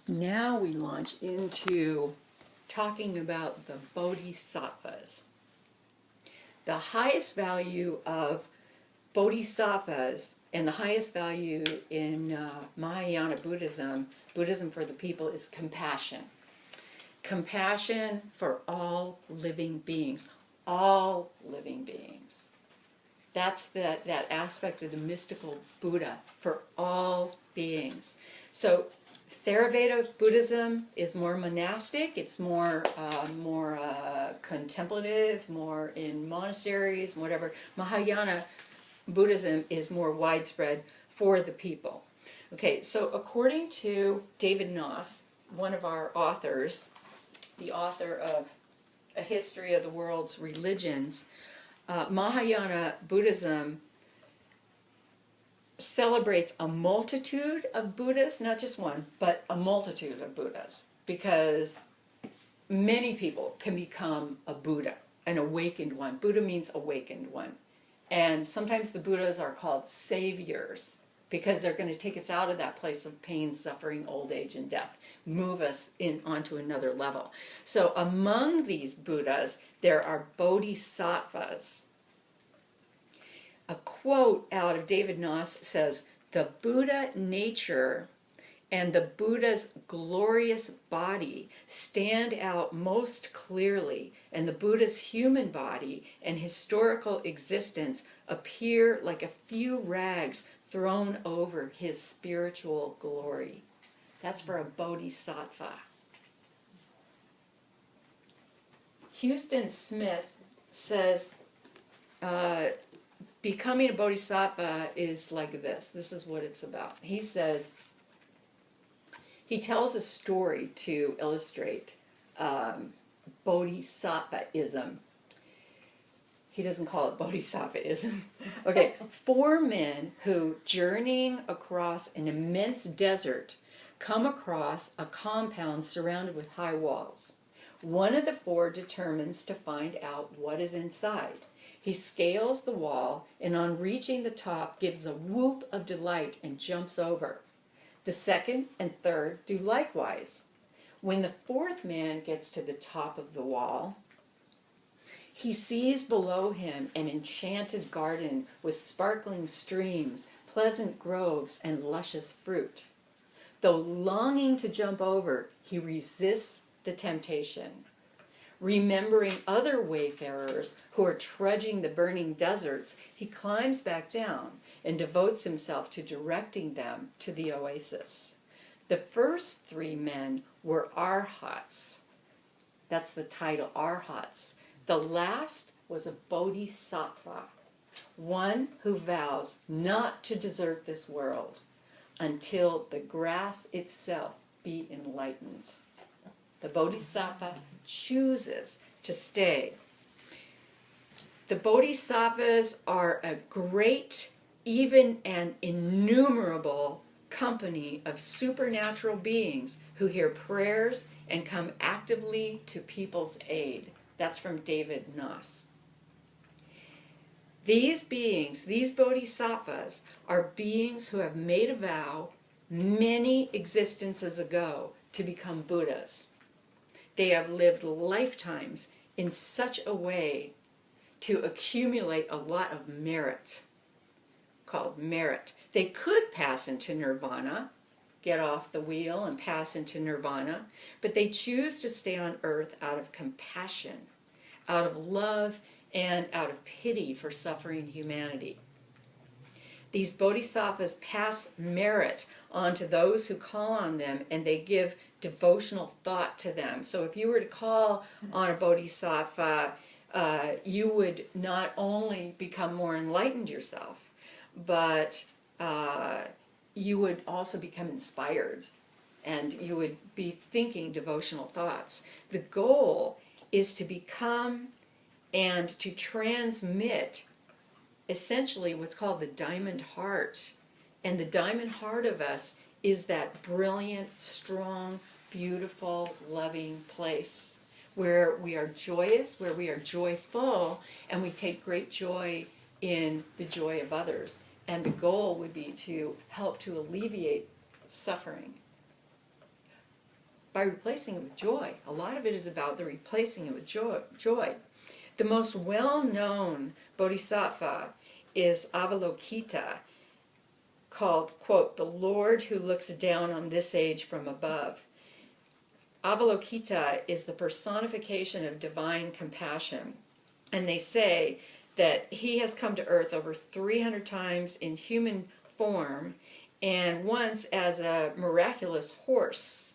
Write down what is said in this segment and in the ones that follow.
Now we launch into talking about the Bodhisattvas. The highest value of Bodhisattvas and the highest value in Mahayana Buddhism, Buddhism for the people, is compassion. Compassion for all living beings. All living beings. That's that aspect of the mystical Buddha, for all beings. So Theravada Buddhism is more monastic. It's more contemplative, more in monasteries, whatever. Mahayana Buddhism is more widespread for the people. Okay, so according to David Noss, one of our authors, the author of A History of the World's Religions, Mahayana Buddhism celebrates a multitude of Buddhas, not just one, but a multitude of Buddhas, because many people can become a Buddha, an awakened one. Buddha means awakened one. And sometimes the Buddhas are called saviors, because they're going to take us out of that place of pain, suffering, old age, and death, move us onto another level. So among these Buddhas, there are Bodhisattvas. A quote out of David Noss says, "The Buddha nature and the Buddha's glorious body stand out most clearly, and the Buddha's human body and historical existence appear like a few rags thrown over his spiritual glory." That's for a Bodhisattva. Houston Smith says, becoming a Bodhisattva is like this. This is what it's about. He says, he tells a story to illustrate Bodhisattvaism. He doesn't call it Bodhisattvaism. Okay, 4 men who, journeying across an immense desert, come across a compound surrounded with high walls. One of the 4 determines to find out what is inside. He scales the wall, and on reaching the top gives a whoop of delight and jumps over. The 2nd and 3rd do likewise. When the 4th man gets to the top of the wall, he sees below him an enchanted garden with sparkling streams, pleasant groves, and luscious fruit. Though longing to jump over, he resists the temptation. Remembering other wayfarers who are trudging the burning deserts, he climbs back down and devotes himself to directing them to the oasis. The first 3 men were arhats. That's the title, arhats. The last was a bodhisattva, one who vows not to desert this world until the grass itself be enlightened. The bodhisattva chooses to stay. The bodhisattvas are a great, even an innumerable company of supernatural beings who hear prayers and come actively to people's aid. That's from David Noss. These beings, these bodhisattvas, are beings who have made a vow many existences ago to become Buddhas. They have lived lifetimes in such a way to accumulate a lot of merit, called merit. They could pass into nirvana, get off the wheel and pass into nirvana, but they choose to stay on earth out of compassion, out of love, and out of pity for suffering humanity. These bodhisattvas pass merit on to those who call on them, and they give devotional thought to them. So if you were to call on a bodhisattva, you would not only become more enlightened yourself, but you would also become inspired, and you would be thinking devotional thoughts. The goal is to become and to transmit essentially what's called the diamond heart. And the diamond heart of us is that brilliant, strong, beautiful, loving place where we are joyous, where we are joyful, and we take great joy in the joy of others. And the goal would be to help to alleviate suffering. by replacing it with joy. A lot of it is about the replacing it with joy. The most well-known bodhisattva is Avalokita, called, quote, the Lord who looks down on this age from above. Avalokita is the personification of divine compassion. And they say that he has come to earth over 300 times in human form, and once as a miraculous horse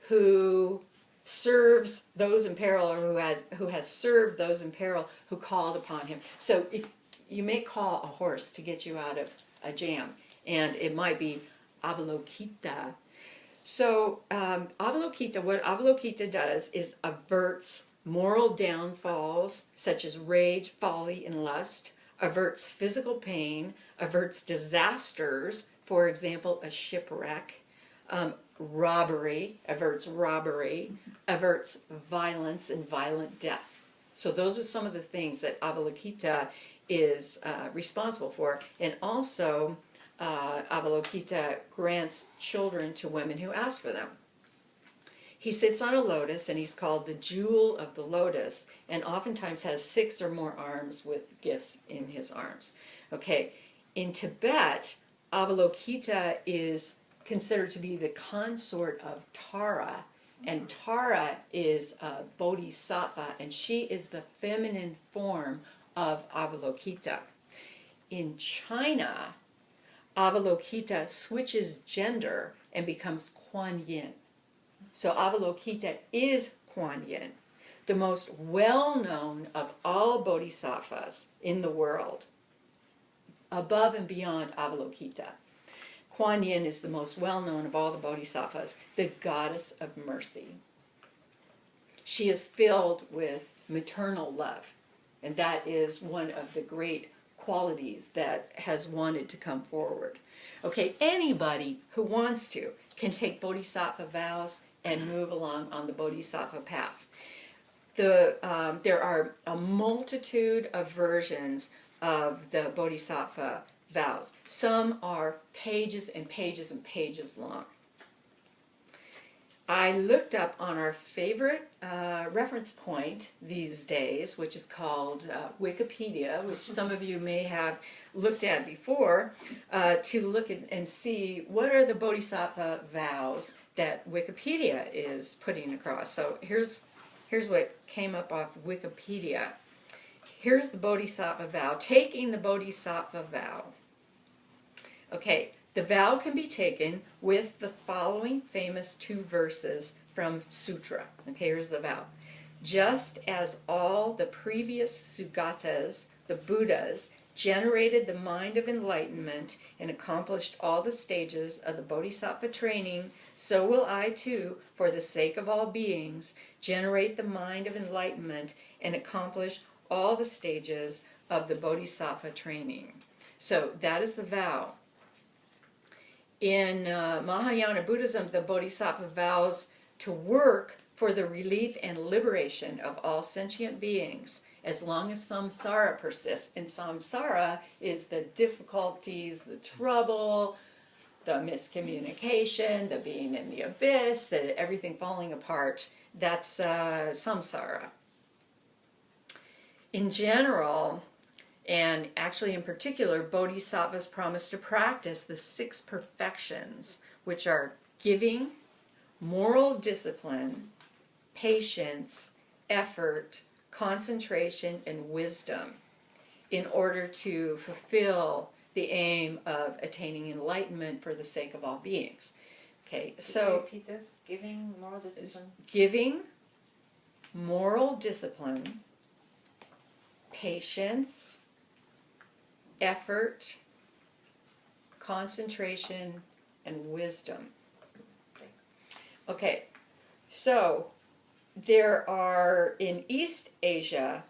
who serves those in peril, or who has served those in peril who called upon him. So if you may call a horse to get you out of a jam, and it might be Avalokita. So Avalokita, what Avalokita does is averts moral downfalls such as rage, folly, and lust, averts physical pain, averts disasters, for example, a shipwreck, robbery, averts violence and violent death. So those are some of the things that Avalokita is responsible for. And also, Avalokita grants children to women who ask for them. He sits on a lotus, and he's called the jewel of the lotus, and oftentimes has 6 or more arms with gifts in his arms. Okay, in Tibet, Avalokita is considered to be the consort of Tara, and Tara is a bodhisattva, and she is the feminine form of Avalokita. In China, Avalokita switches gender and becomes Kuan Yin. So Avalokita is Kuan Yin, the most well-known of all bodhisattvas in the world, above and beyond Avalokita. Kuan Yin is the most well-known of all the bodhisattvas, the goddess of mercy. She is filled with maternal love, and that is one of the great qualities that has wanted to come forward. Okay, anybody who wants to can take bodhisattva vows and move along on the bodhisattva path. There are a multitude of versions of the bodhisattva vows. Some are pages and pages and pages long. I looked up on our favorite reference point these days, which is called Wikipedia, which some of you may have looked at before, to look at and see what are the bodhisattva vows that Wikipedia is putting across. So here's what came up off Wikipedia. Here's the bodhisattva vow, taking the bodhisattva vow. Okay, the vow can be taken with the following famous 2 verses from Sutra. Okay, here's the vow. Just as all the previous Sugatas, the Buddhas, generated the mind of enlightenment and accomplished all the stages of the bodhisattva training, so will I too, for the sake of all beings, generate the mind of enlightenment and accomplish all the stages of the bodhisattva training. So that is the vow. In Mahayana Buddhism, the bodhisattva vows to work for the relief and liberation of all sentient beings as long as samsara persists. And samsara is the difficulties, the trouble, the miscommunication, the being in the abyss, everything falling apart. That's samsara. In general, and actually in particular, bodhisattvas promise to practice the 6 perfections, which are giving, moral discipline, patience, effort, concentration, and wisdom, in order to fulfill the aim of attaining enlightenment for the sake of all beings. Okay, so repeat this. Giving, moral discipline. Giving, moral discipline, patience, effort, concentration, and wisdom. Thanks. Okay, so there are, in East Asia,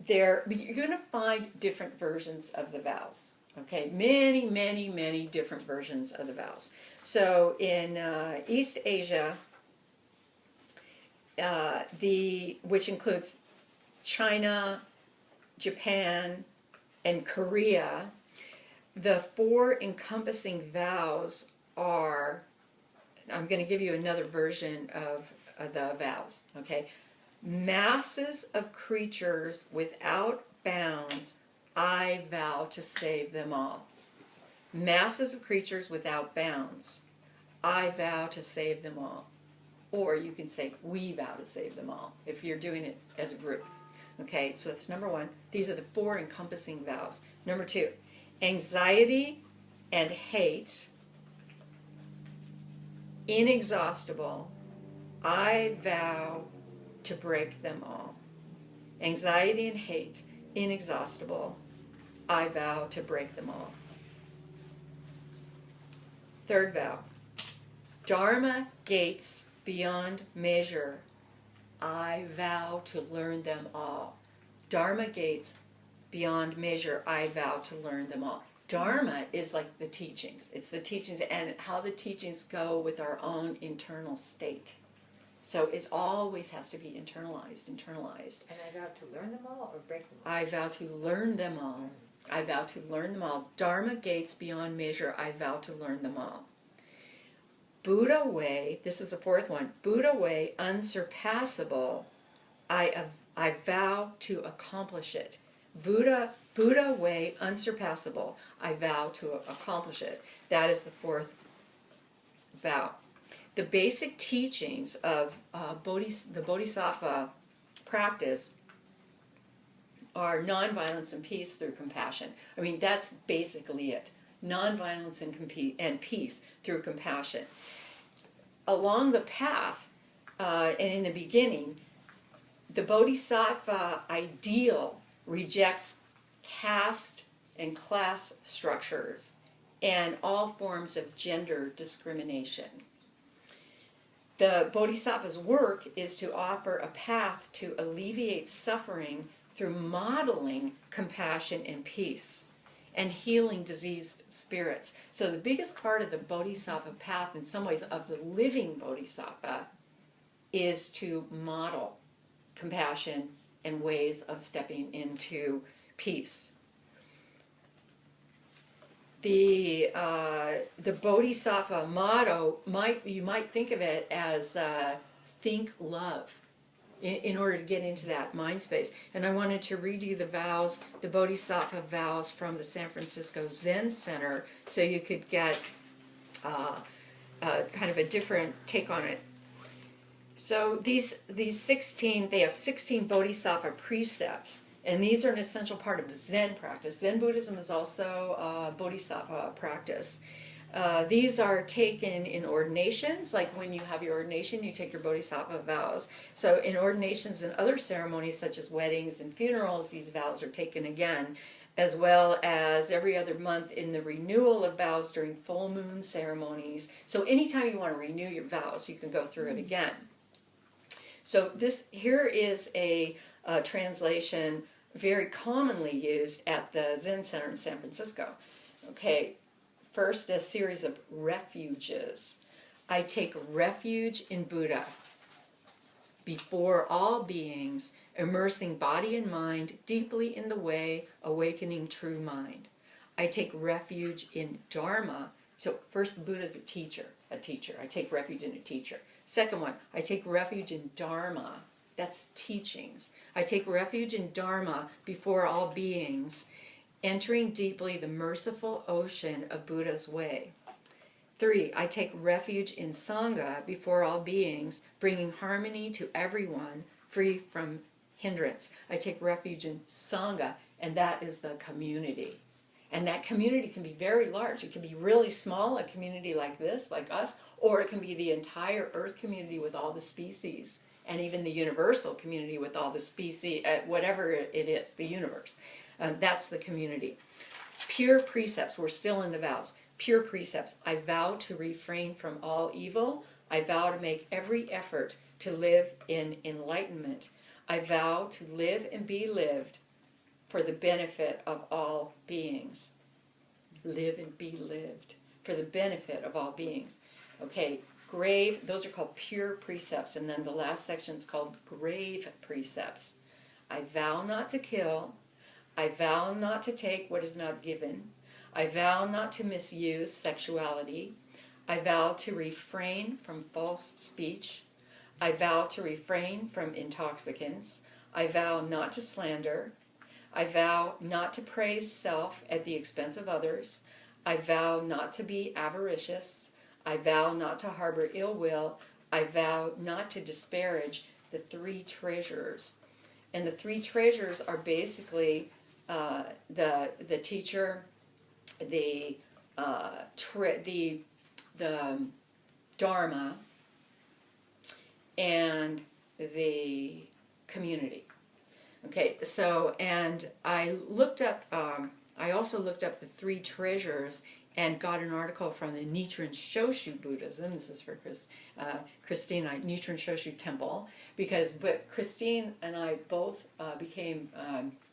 you're going to find different versions of the vows. Okay, many, many, many different versions of the vows. So in East Asia, which includes China, Japan, and Korea, the 4 encompassing vows are I'm going to give you another version of the vows, okay? Masses of creatures without bounds, I vow to save them all. Masses of creatures without bounds, I vow to save them all. Or you can say, we vow to save them all, if you're doing it as a group. Okay, so that's number one. These are the 4 encompassing vows. Number 2, anxiety and hate, inexhaustible, I vow to break them all. Anxiety and hate, inexhaustible, I vow to break them all. 3rd vow, Dharma gates beyond measure, I vow to learn them all. Dharma gates beyond measure, I vow to learn them all. Dharma is like the teachings. It's the teachings and how the teachings go with our own internal state. So it always has to be internalized. And I vow to learn them all or break them all? I vow to learn them all. I vow to learn them all. Dharma gates beyond measure, I vow to learn them all. Buddha way, this is the 4th one, Buddha way unsurpassable, I vow to accomplish it. Buddha way unsurpassable, I vow to accomplish it. That is the 4th vow. The basic teachings of the Bodhisattva practice are nonviolence and peace through compassion. I mean, that's basically it. Nonviolence and peace through compassion. Along the path, and in the beginning, the Bodhisattva ideal rejects caste and class structures and all forms of gender discrimination. The Bodhisattva's work is to offer a path to alleviate suffering through modeling compassion and peace and healing diseased spirits. So the biggest part of the Bodhisattva path, in some ways, of the living Bodhisattva, is to model compassion and ways of stepping into peace. The Bodhisattva motto, you might think of it as think love, in order to get into that mind space. And I wanted to read you the vows, the Bodhisattva vows from the San Francisco Zen Center, so you could get kind of a different take on it. So these 16, they have 16 Bodhisattva precepts, and these are an essential part of the Zen practice. Zen Buddhism is also a Bodhisattva practice. These are taken in ordinations, like when you have your ordination, you take your Bodhisattva vows. So in ordinations and other ceremonies, such as weddings and funerals, these vows are taken again, as well as every other month in the renewal of vows during full moon ceremonies. So anytime you want to renew your vows, you can go through it again. So here is a translation very commonly used at the Zen Center in San Francisco. Okay. First, a series of refuges. I take refuge in Buddha, before all beings, immersing body and mind deeply in the way, awakening true mind. I take refuge in Dharma. So first, the Buddha is a teacher. I take refuge in a teacher. Second one, I take refuge in Dharma. That's teachings. I take refuge in Dharma before all beings, entering deeply the merciful ocean of Buddha's way. 3, I take refuge in Sangha before all beings, bringing harmony to everyone, free from hindrance. I take refuge in Sangha, and that is the community. And that community can be very large. It can be really small, a community like this, like us, or it can be the entire Earth community with all the species, and even the universal community with all the species, whatever it is, the universe. That's the community. Pure precepts, we're still in the vows. Pure precepts, I vow to refrain from all evil. I vow to make every effort to live in enlightenment. I vow to live and be lived for the benefit of all beings. Live and be lived for the benefit of all beings. Okay, grave, those are called pure precepts. And then the last section is called grave precepts. I vow not to kill. I vow not to take what is not given. I vow not to misuse sexuality. I vow to refrain from false speech. I vow to refrain from intoxicants. I vow not to slander. I vow not to praise self at the expense of others. I vow not to be avaricious. I vow not to harbor ill will. I vow not to disparage the three treasures. And the three treasures are basically the teacher, the Dharma, and the community. Okay, so, and I looked up, I also looked up the three treasures and got an article from the Nichiren Shoshu Buddhism. This is for Christine, Nichiren Shoshu Temple, but Christine and I both became,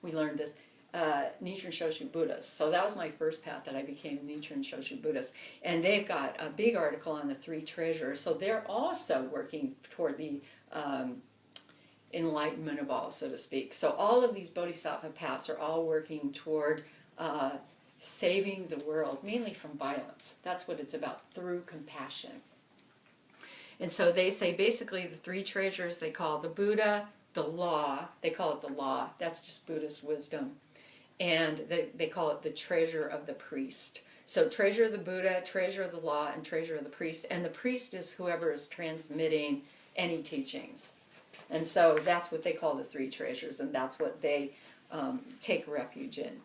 we learned this, Nichiren Shoshu Buddhist. So that was my first path, that I became Nichiren Shoshu Buddhist. And they've got a big article on the three treasures. So they're also working toward the enlightenment of all, so to speak. So all of these Bodhisattva paths are all working toward saving the world, mainly from violence. That's what it's about, through compassion. And so they say basically the three treasures they call the Buddha, the law, they call it the law, that's just Buddhist wisdom. And they call it the treasure of the priest. So treasure of the Buddha, treasure of the law, and treasure of the priest. And the priest is whoever is transmitting any teachings. And so that's what they call the three treasures, and that's what they take refuge in.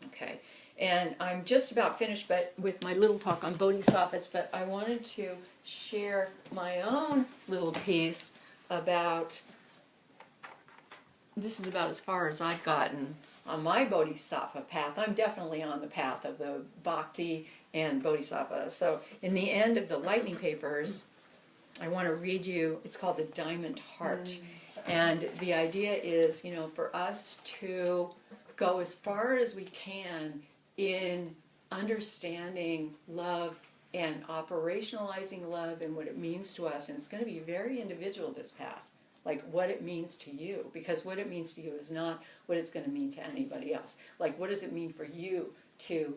Okay, and I'm just about finished with my little talk on bodhisattvas, but I wanted to share my own little piece about, this is about as far as I've gotten on my bodhisattva path. I'm definitely on the path of the bhakti and bodhisattva. So in the end of the lightning papers, I want to read you, it's called the Diamond Heart. And the idea is, you know, for us to go as far as we can in understanding love and operationalizing love and what it means to us. And it's going to be very individual, this path, like what it means to you, because what it means to you is not what it's going to mean to anybody else. Like, what does it mean for you to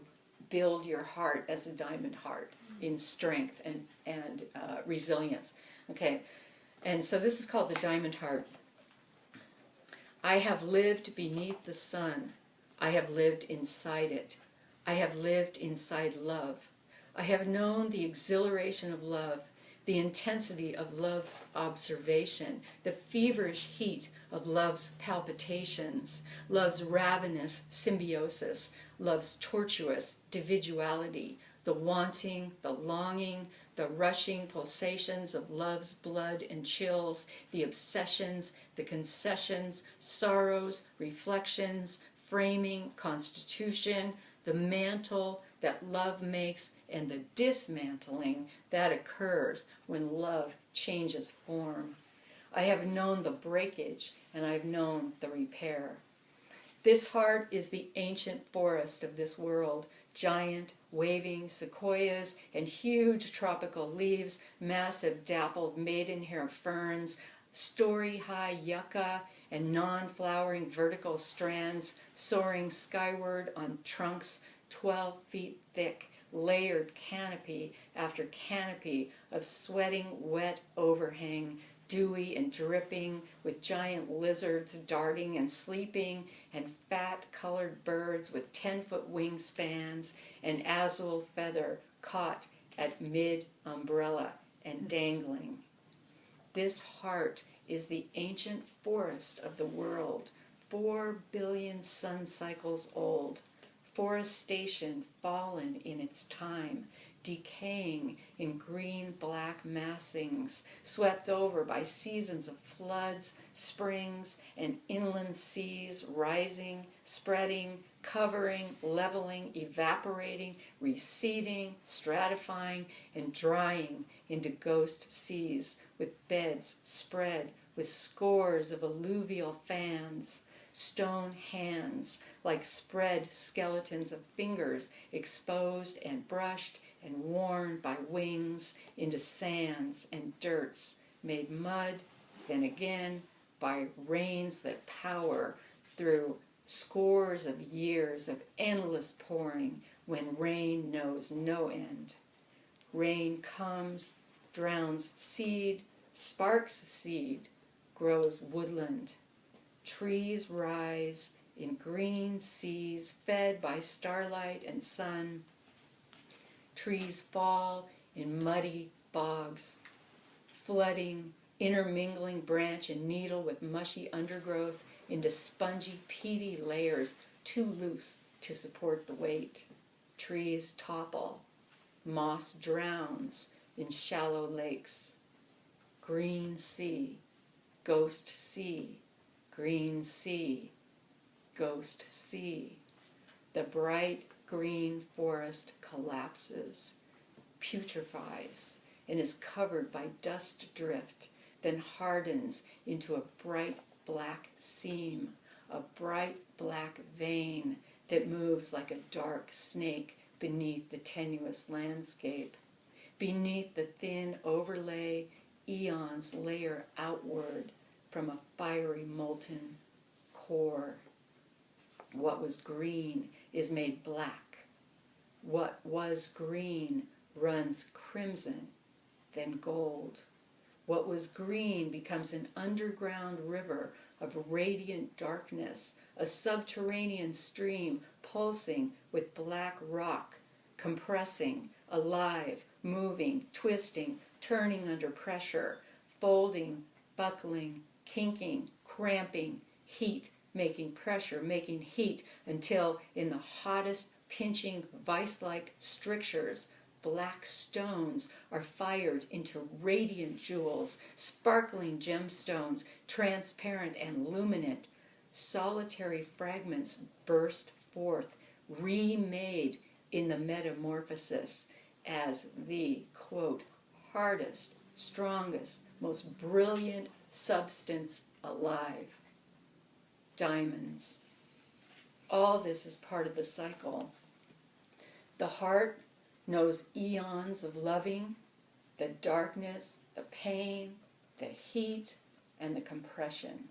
build your heart as a diamond heart in strength and resilience? Okay, and so this is called the Diamond Heart. I have lived beneath the sun. I have lived inside it. I have lived inside love. I have known the exhilaration of love, the intensity of love's observation, the feverish heat of love's palpitations, love's ravenous symbiosis, love's tortuous individuality, the wanting, the longing, the rushing pulsations of love's blood and chills, the obsessions, the concessions, sorrows, reflections, framing, constitution, the mantle that love makes, and the dismantling that occurs when love changes form. I have known the breakage, and I've known the repair. This heart is the ancient forest of this world, giant, waving sequoias and huge tropical leaves, massive dappled maidenhair ferns, story-high yucca, and non-flowering vertical strands soaring skyward on trunks 12 feet thick, layered canopy after canopy of sweating wet overhang, dewy and dripping, with giant lizards darting and sleeping, and fat-colored birds with 10-foot wingspans, and azul feather caught at mid-umbrella and dangling. This heart is the ancient forest of the world, 4 billion sun cycles old, forestation fallen in its time, decaying in green-black massings, swept over by seasons of floods, springs, and inland seas rising, spreading, covering, leveling, evaporating, receding, stratifying, and drying into ghost seas, with beds spread with scores of alluvial fans, stone hands like spread skeletons of fingers exposed and brushed and worn by wings into sands and dirts, made mud, then again by rains that power through scores of years of endless pouring when rain knows no end. Rain comes, drowns seed, sparks seed, grows woodland. Trees rise in green seas fed by starlight and sun. Trees fall in muddy bogs, flooding, intermingling branch and needle with mushy undergrowth into spongy, peaty layers too loose to support the weight. Trees topple. Moss drowns in shallow lakes. Green sea, ghost sea, green sea, ghost sea. The bright green forest collapses, putrefies, and is covered by dust drift, then hardens into a bright black seam, a bright black vein that moves like a dark snake beneath the tenuous landscape. Beneath the thin overlay, eons layer outward from a fiery molten core. What was green is made black. What was green runs crimson, then gold. What was green becomes an underground river of radiant darkness, a subterranean stream pulsing with black rock, compressing, alive, moving, twisting, turning under pressure, folding, buckling, kinking, cramping, heat, making pressure, making heat, until in the hottest, pinching, vice-like strictures, black stones are fired into radiant jewels, sparkling gemstones, transparent and luminant. Solitary fragments burst forth, remade in the metamorphosis as the, quote, hardest, strongest, most brilliant substance alive. Diamonds. All this is part of the cycle. The heart knows eons of loving, the darkness, the pain, the heat, and the compression.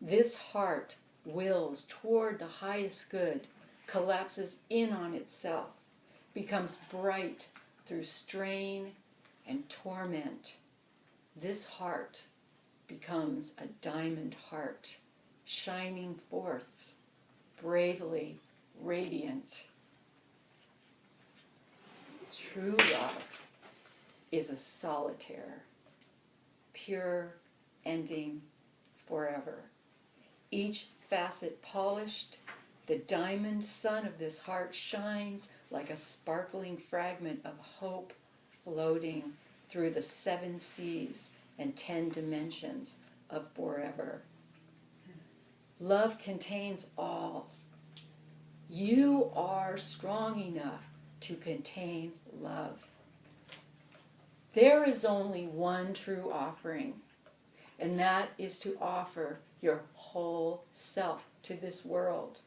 This heart wills toward the highest good, collapses in on itself, becomes bright through strain and torment. This heart becomes a diamond heart, shining forth, bravely radiant. True love is a solitaire, pure, ending forever. Each facet polished, the diamond sun of this heart shines like a sparkling fragment of hope floating through the 7 seas and 10 dimensions of forever. Love contains all. You are strong enough to contain love. There is only one true offering, and that is to offer your whole self to this world,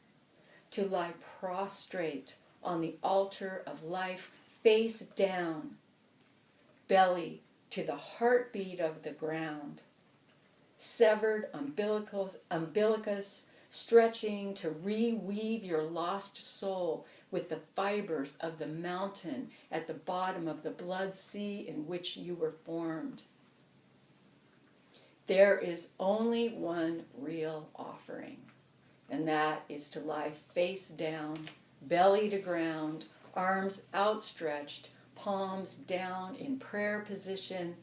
to lie prostrate on the altar of life, face down, belly to the heartbeat of the ground, severed umbilicus stretching to reweave your lost soul with the fibers of the mountain at the bottom of the blood sea in which you were formed. There is only one real offering, and that is to lie face down, belly to ground, arms outstretched, palms down in prayer position,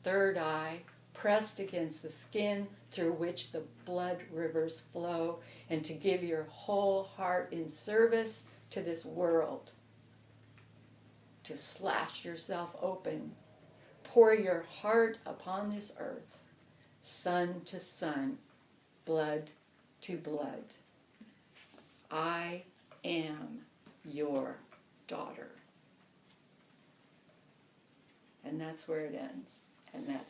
third eye pressed against the skin through which the blood rivers flow, and to give your whole heart in service to this world, to slash yourself open, pour your heart upon this earth, sun to sun, blood to blood. I am your daughter. And that's where it ends. And that's